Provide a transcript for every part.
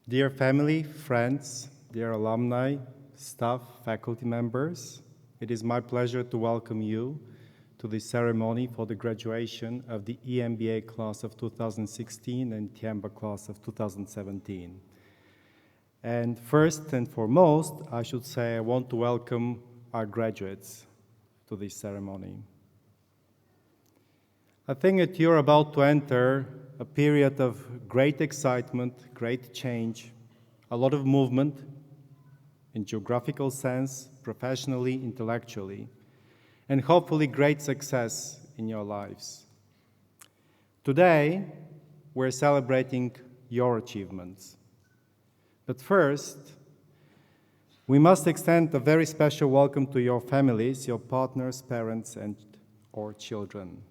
Dear family, friends, dear alumni, staff, faculty members, it is my pleasure to welcome you to the ceremony for the graduation of the EMBA class of 2016 and the EMBA class of 2017. And first and foremost, I should say I want to welcome our graduates to this ceremony. I think that you're about to enter a period of great excitement, great change, a lot of movement in geographical sense, professionally, intellectually, and hopefully great success in your lives. Today, we're celebrating your achievements. But first, we must extend a very special welcome to your families, your partners, parents, and or children.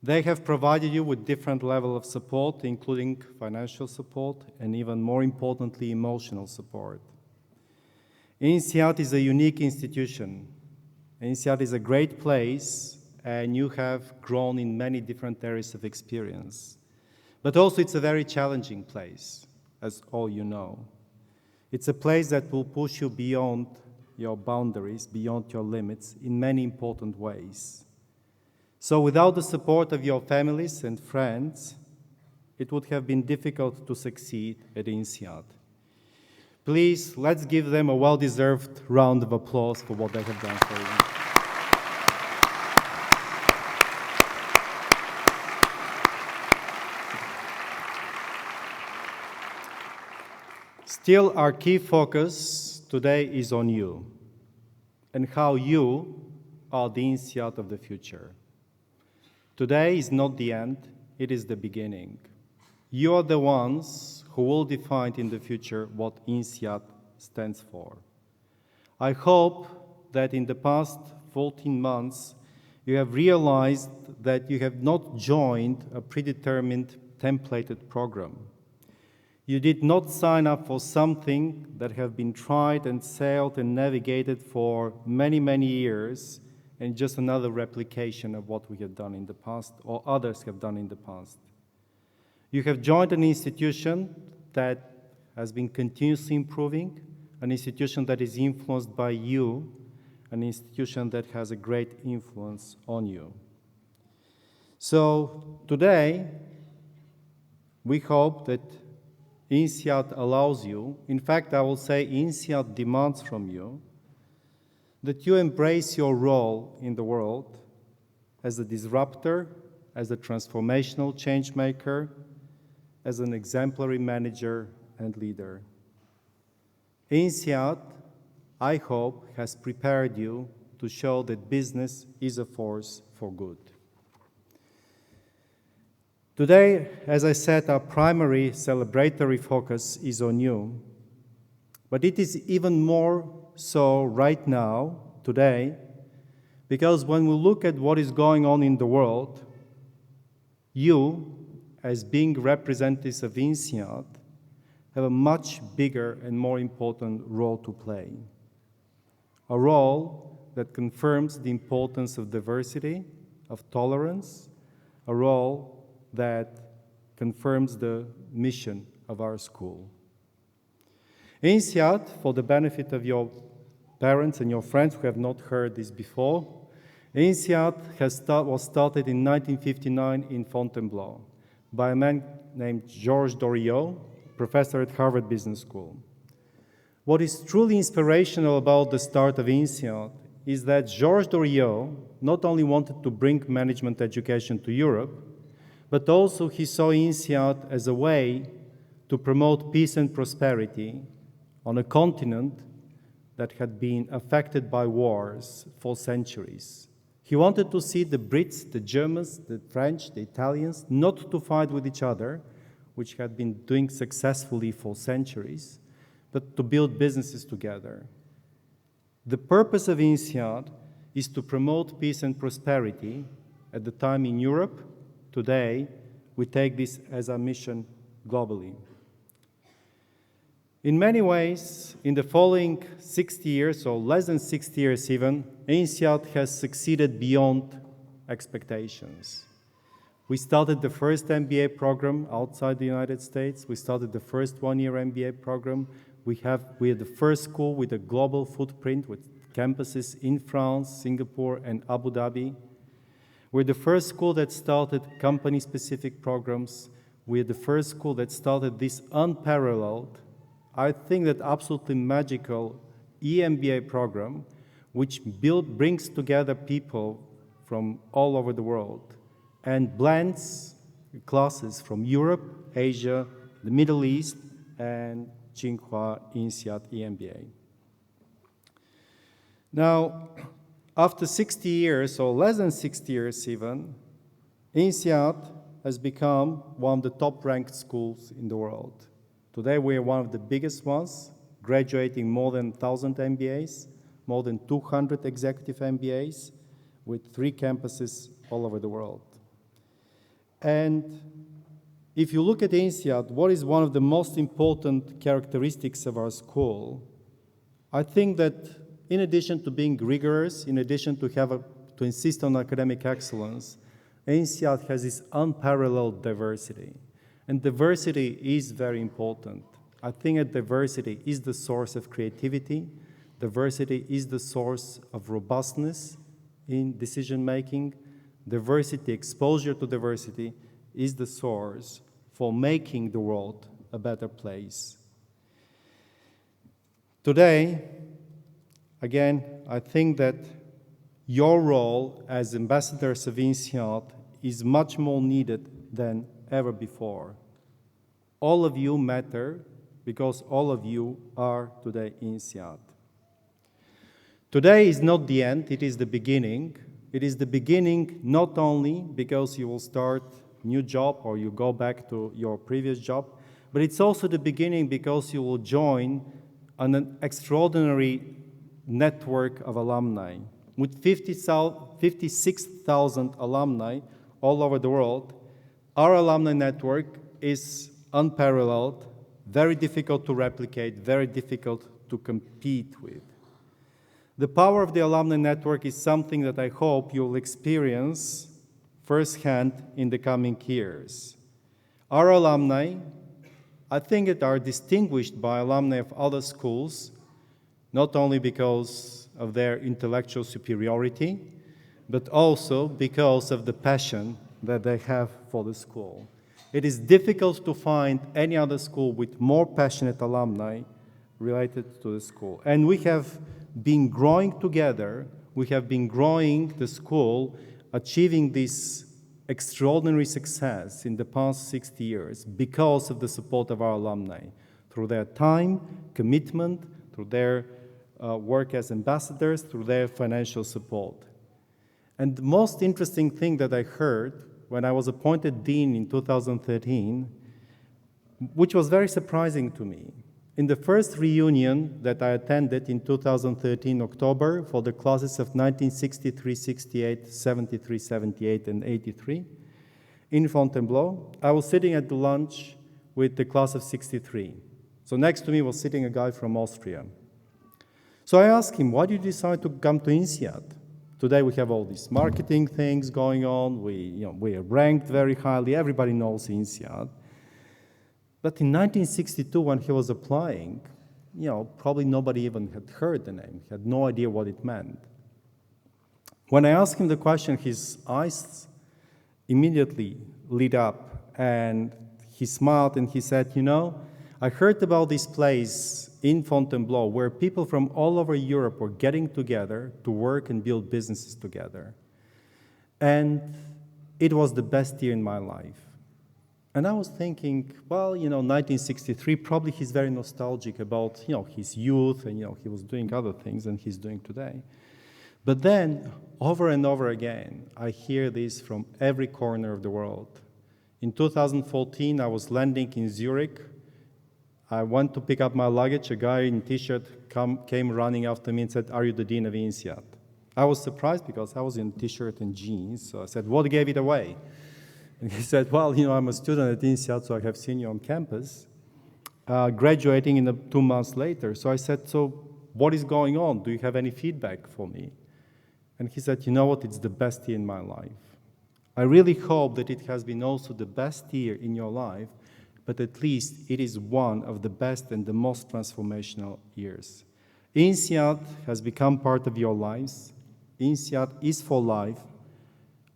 They have provided you with different levels of support, including financial support and even more importantly, emotional support. INSEAD is a unique institution. INSEAD is a great place, and you have grown in many different areas of experience. But also it's a very challenging place, as all you know. It's a place that will push you beyond your boundaries, beyond your limits in many important ways. So without the support of your families and friends, it would have been difficult to succeed at INSEAD. Please, let's give them a well-deserved round of applause for what they have done for you. Still, our key focus today is on you and how you are the INSEAD of the future. Today is not the end, it is the beginning. You are the ones who will define in the future what INSEAD stands for. I hope that in the past 14 months, you have realized that you have not joined a predetermined templated program. You did not sign up for something that have been tried and sailed and navigated for many, many years, and just another replication of what we have done in the past or others have done in the past. You have joined an institution that has been continuously improving, an institution that is influenced by you, an institution that has a great influence on you. So today, we hope that INSEAD allows you, in fact, I will say INSEAD demands from you, that you embrace your role in the world as a disruptor, as a transformational change maker, as an exemplary manager and leader. INSEAD, I hope, has prepared you to show that business is a force for good. Today, as I said, our primary celebratory focus is on you, but it is even more so right now, today, because when we look at what is going on in the world, you, as being representatives of INSEAD, have a much bigger and more important role to play. A role that confirms the importance of diversity, of tolerance, a role that confirms the mission of our school. INSEAD, for the benefit of your parents and your friends who have not heard this before, INSEAD was started in 1959 in Fontainebleau by a man named Georges Doriot, professor at Harvard Business School. What is truly inspirational about the start of INSEAD is that Georges Doriot not only wanted to bring management education to Europe, but also he saw INSEAD as a way to promote peace and prosperity on a continent that had been affected by wars for centuries. He wanted to see the Brits, the Germans, the French, the Italians, not to fight with each other, which had been doing successfully for centuries, but to build businesses together. The purpose of INSEAD is to promote peace and prosperity at the time in Europe. Today, we take this as our mission globally. In many ways, in the following 60 years, or less than 60 years even, INSEAD has succeeded beyond expectations. We started the first MBA program outside the United States. We started the first one-year MBA program. We are the first school with a global footprint with campuses in France, Singapore, and Abu Dhabi. We're the first school that started company-specific programs. We're the first school that started this unparalleled, I think that absolutely magical EMBA program, which brings together people from all over the world and blends classes from Europe, Asia, the Middle East, and Tsinghua INSEAD EMBA. Now, after 60 years, or less than 60 years even, INSEAD has become one of the top-ranked schools in the world. Today, we are one of the biggest ones, graduating more than 1,000 MBAs, more than 200 executive MBAs, with 3 campuses all over the world. And if you look at INSEAD, what is one of the most important characteristics of our school? I think that in addition to being rigorous, in addition to insist on academic excellence, INSEAD has this unparalleled diversity. And diversity is very important. I think that diversity is the source of creativity. Diversity is the source of robustness in decision-making. Diversity, exposure to diversity, is the source for making the world a better place. Today, again, I think that your role as ambassadors of INSEAD is much more needed than ever before. All of you matter because all of you are today INSEAD. Today is not the end, it is the beginning. It is the beginning not only because you will start a new job or you go back to your previous job, but it's also the beginning because you will join an extraordinary network of alumni. With 56,000 alumni all over the world, our alumni network is unparalleled, very difficult to replicate, very difficult to compete with. The power of the alumni network is something that I hope you'll experience firsthand in the coming years. Our alumni, I think that are distinguished by alumni of other schools, not only because of their intellectual superiority, but also because of the passion that they have for the school. It is difficult to find any other school with more passionate alumni related to the school. And we have been growing together, we have been growing the school, achieving this extraordinary success in the past 60 years because of the support of our alumni, through their time, commitment, through their work as ambassadors, through their financial support. And the most interesting thing that I heard when I was appointed dean in 2013, which was very surprising to me, in the first reunion that I attended in 2013 October for the classes of 1963, 68, 73, 78, and 83 in Fontainebleau, I was sitting at the lunch with the class of 63. So next to me was sitting a guy from Austria. So I asked him, why did you decide to come to INSEAD? Today we have all these marketing things going on, we are ranked very highly, everybody knows INSEAD. But in 1962, when he was applying, probably nobody even had heard the name, had no idea what it meant. When I asked him the question, his eyes immediately lit up, and he smiled and he said, I heard about this place in Fontainebleau where people from all over Europe were getting together to work and build businesses together. And it was the best year in my life. And I was thinking, well, 1963, probably he's very nostalgic about, his youth and, he was doing other things than he's doing today. But then, over and over again, I hear this from every corner of the world. In 2014, I was landing in Zurich. I went to pick up my luggage. A guy in T-shirt came running after me and said, "Are you the dean of INSEAD?" I was surprised because I was in T-shirt and jeans. So I said, "What gave it away?" And he said, "Well, I'm a student at INSEAD, so I have seen you on campus, graduating 2 months later." So I said, "So what is going on? Do you have any feedback for me?" And he said, "You know what? It's the best year in my life. I really hope that it has been also the best year in your life, but at least it is one of the best and the most transformational years. INSEAD has become part of your lives. INSEAD is for life.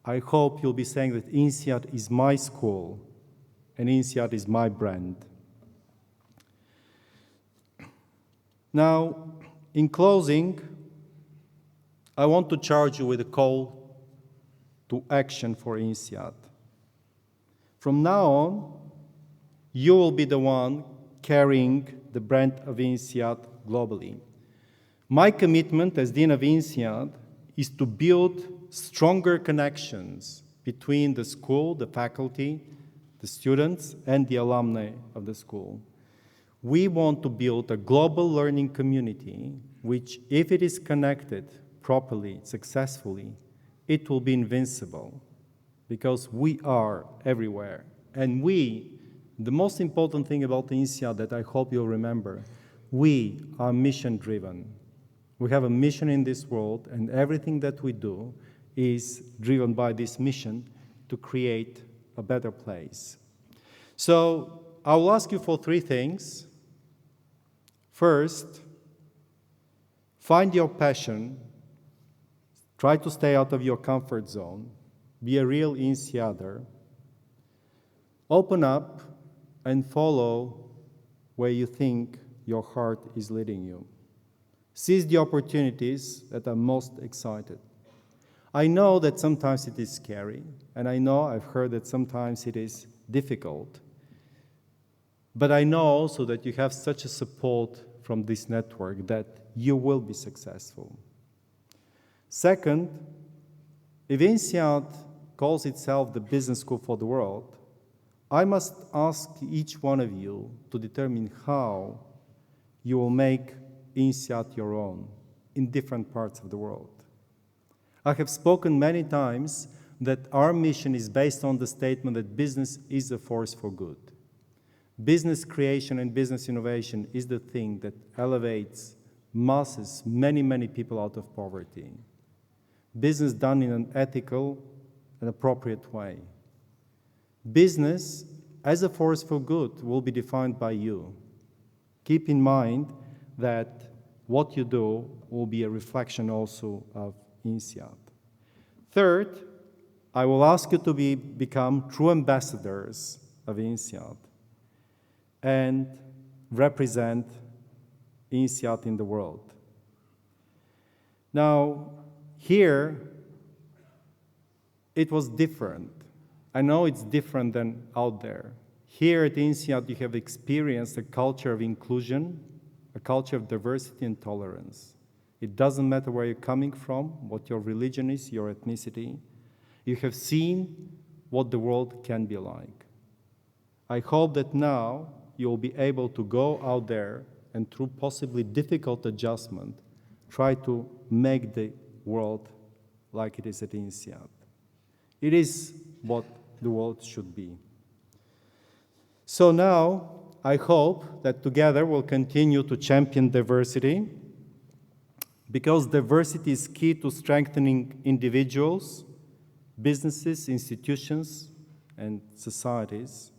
I hope you'll be saying that INSEAD is my school and INSEAD is my brand. Now, in closing, I want to charge you with a call to action for INSEAD. From now on, you will be the one carrying the brand of INSEAD globally. My commitment as Dean of INSEAD is to build stronger connections between the school, the faculty, the students, and the alumni of the school. We want to build a global learning community which, if it is connected properly, successfully, it will be invincible because we are everywhere. And the most important thing about INSEAD that I hope you'll remember, we are mission-driven. We have a mission in this world, and everything that we do is driven by this mission to create a better place. So I will ask you for 3 things. First, find your passion. Try to stay out of your comfort zone. Be a real INSEADer. Open up and follow where you think your heart is leading you. Seize the opportunities that are most excited. I know that sometimes it is scary, and I know I've heard that sometimes it is difficult. But I know also that you have such a support from this network that you will be successful. Second, if INSEAD calls itself the business school for the world, I must ask each one of you to determine how you will make INSEAD your own in different parts of the world. I have spoken many times that our mission is based on the statement that business is a force for good. Business creation and business innovation is the thing that elevates masses, many people out of poverty. Business done in an ethical and appropriate way. Business as a force for good will be defined by you. Keep in mind that what you do will be a reflection also of INSEAD. Third, I will ask you to become true ambassadors of INSEAD and represent INSEAD in the world. Now, here, it was different. I know it's different than out there. Here at INSEAD, you have experienced a culture of inclusion, a culture of diversity and tolerance. It doesn't matter where you're coming from, what your religion is, your ethnicity. You have seen what the world can be like. I hope that now you'll be able to go out there and through possibly difficult adjustment, try to make the world like it is at INSEAD. It is what the world should be. So now, I hope that together we'll continue to champion diversity, because diversity is key to strengthening individuals, businesses, institutions, and societies.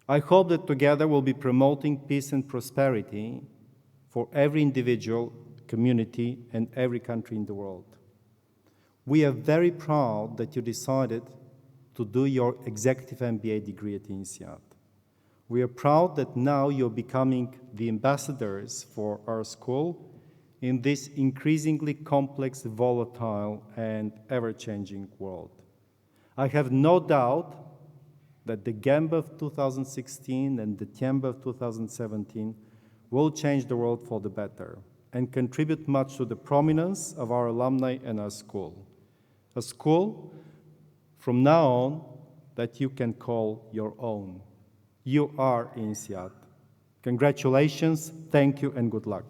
I hope that together we'll be promoting peace and prosperity for every individual, community, and every country in the world. We are very proud that you decided to do your executive MBA degree at INSEAD. We are proud that now you're becoming the ambassadors for our school in this increasingly complex, volatile, and ever-changing world. I have no doubt that the GEMBA of 2016 and the TIEMBA of 2017 will change the world for the better and contribute much to the prominence of our alumni and our school. A school, from now on, that you can call your own. You are INSEAD. Congratulations, thank you, and good luck.